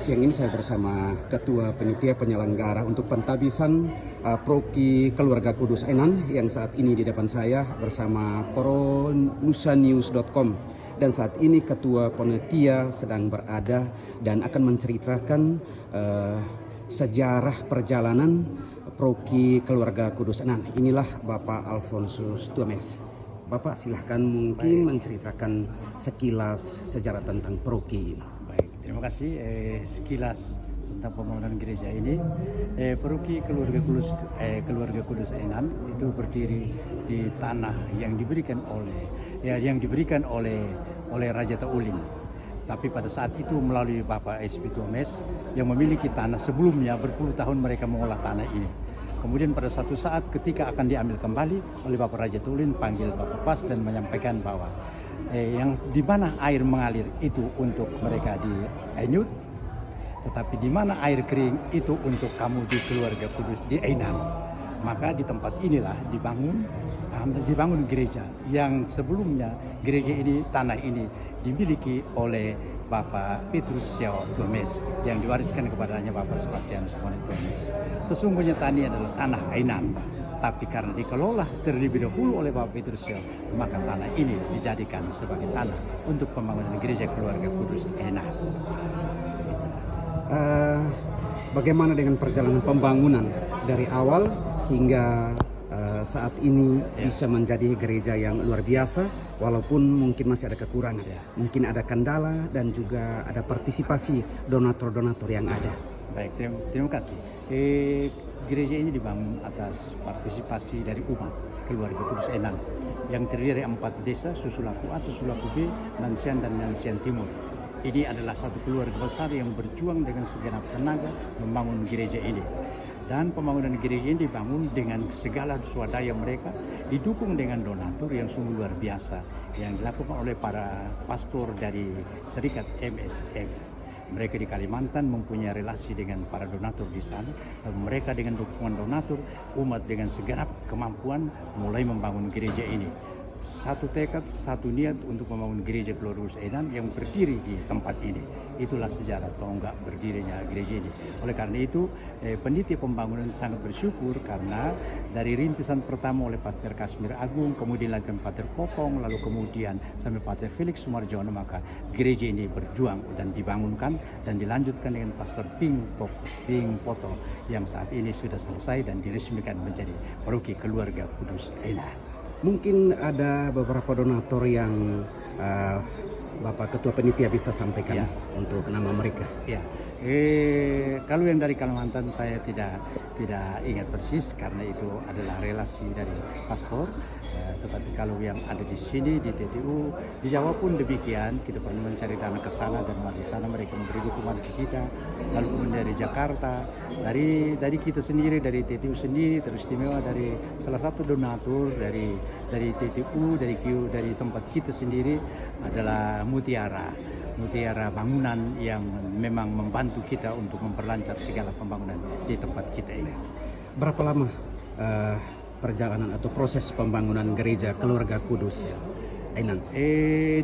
siang ini saya bersama Ketua Panitia Penyelenggara untuk Pentabisan Proki Keluarga Kudus Enan yang saat ini di depan saya bersama poronusanews.com. Dan saat ini Ketua Panitia sedang berada dan akan menceritakan sejarah perjalanan Proki Keluarga Kudus Enan. Inilah Bapak Alfonsus Tuames. Bapak silahkan mungkin menceritakan sekilas sejarah tentang Proki ini. Baik, terima kasih. Sekilas tentang pembangunan gereja ini, Paroki Keluarga Kudus Enan itu berdiri di tanah yang diberikan oleh Raja Tauling. Tapi pada saat itu melalui Bapak SP Tuames yang memiliki tanah sebelumnya, berpuluh tahun mereka mengolah tanah ini. Kemudian pada satu saat ketika akan diambil kembali oleh Bapak Raja Tauling, panggil Bapak Pas dan menyampaikan bahwa yang di mana air mengalir itu untuk mereka di Enyut, tetapi di mana air kering itu untuk kamu di Keluarga Kudus di Enan. Maka di tempat inilah dibangun gereja yang sebelumnya gereja ini, tanah ini dimiliki oleh Bapak Petrus Xiao Tuames yang diwariskan kepadanya Bapak Sebastianus Tuames. Sesungguhnya tanah ini adalah tanah Enan, tapi karena dikelola terlebih dahulu oleh Bapak Petrus Xiao, maka tanah ini dijadikan sebagai tanah untuk pembangunan gereja Keluarga Kudus Enan. Bagaimana dengan perjalanan pembangunan dari awal hingga saat ini bisa menjadi gereja yang luar biasa, walaupun mungkin masih ada kekurangan, mungkin ada kendala dan juga ada partisipasi donatur-donatur yang ada. Baik, terima kasih. Gereja ini dibangun atas partisipasi dari umat Keluarga Kudus Enan yang terdiri dari 4 desa, Susulaku A, Susulaku B, Nansian dan Nansian Timur. Ini adalah satu keluarga besar yang berjuang dengan segenap tenaga membangun gereja ini. Dan pembangunan gereja ini dibangun dengan segala swadaya mereka, didukung dengan donatur yang sungguh luar biasa yang dilakukan oleh para pastor dari Serikat MSF. Mereka di Kalimantan mempunyai relasi dengan para donatur di sana. Dan mereka dengan dukungan donatur, umat dengan segenap kemampuan mulai membangun gereja ini. Satu tekad, satu niat untuk membangun gereja Keluarga Kudus Enan yang berdiri di tempat ini. Itulah sejarah tonggak berdirinya gereja ini. Oleh karena itu, panitia pembangunan sangat bersyukur karena dari rintisan pertama oleh Pastor Kasmir Agung, kemudian dilanjutkan Pater Popong, lalu kemudian sampai Pater Felix Sumarjono, maka gereja ini berjuang dan dibangunkan dan dilanjutkan dengan Pastor Ping Poto yang saat ini sudah selesai dan diresmikan menjadi Paroki Keluarga Kudus Enan. Mungkin ada beberapa donatur yang Bapak Ketua Panitia bisa sampaikan untuk nama mereka. Ya, kalau yang dari Kalimantan saya tidak ingat persis karena itu adalah relasi dari pastor. Tetapi kalau yang ada di sini di TTU, di Jawa pun demikian, kita perlu mencari dana ke sana dan di sana mereka memberi dukungan ke kita. Lalu kemudian dari Jakarta, dari kita sendiri, dari TTU sendiri, teristimewa dari salah satu donatur dari TTU, dari tempat kita sendiri adalah Mutiara bangunan yang memang membantu kita untuk memperlancar segala pembangunan di tempat kita ini. Berapa lama perjalanan atau proses pembangunan gereja Keluarga Kudus Enan?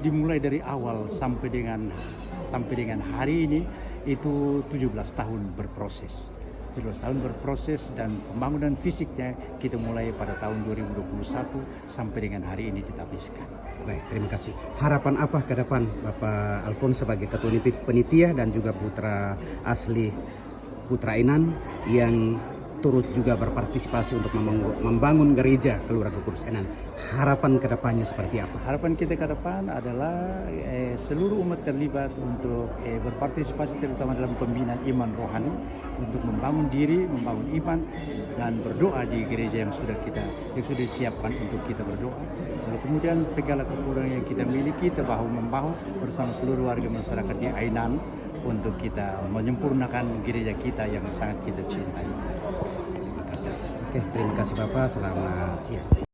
Dimulai dari awal sampai dengan hari ini itu 17 tahun berproses. 17 tahun berproses dan pembangunan fisiknya kita mulai pada tahun 2021 sampai dengan hari ini kita habiskan. Baik, terima kasih. Harapan apa ke depan Bapak Alfons sebagai Ketua Panitia dan juga putra asli Putra Enan yang turut juga berpartisipasi untuk membangun gereja Keluarga Kudus Enan. Harapan ke depannya seperti apa? Harapan kita ke depan adalah seluruh umat terlibat untuk berpartisipasi terutama dalam pembinaan iman rohani, untuk membangun diri, membangun iman dan berdoa di gereja yang sudah disiapkan untuk kita berdoa. Lalu kemudian segala kekurangan yang kita miliki kita bahu-membahu bersama seluruh warga masyarakat di Ainan untuk kita menyempurnakan gereja kita yang sangat kita cintai. Terima kasih. Oke, terima kasih Bapak. Selamat siang.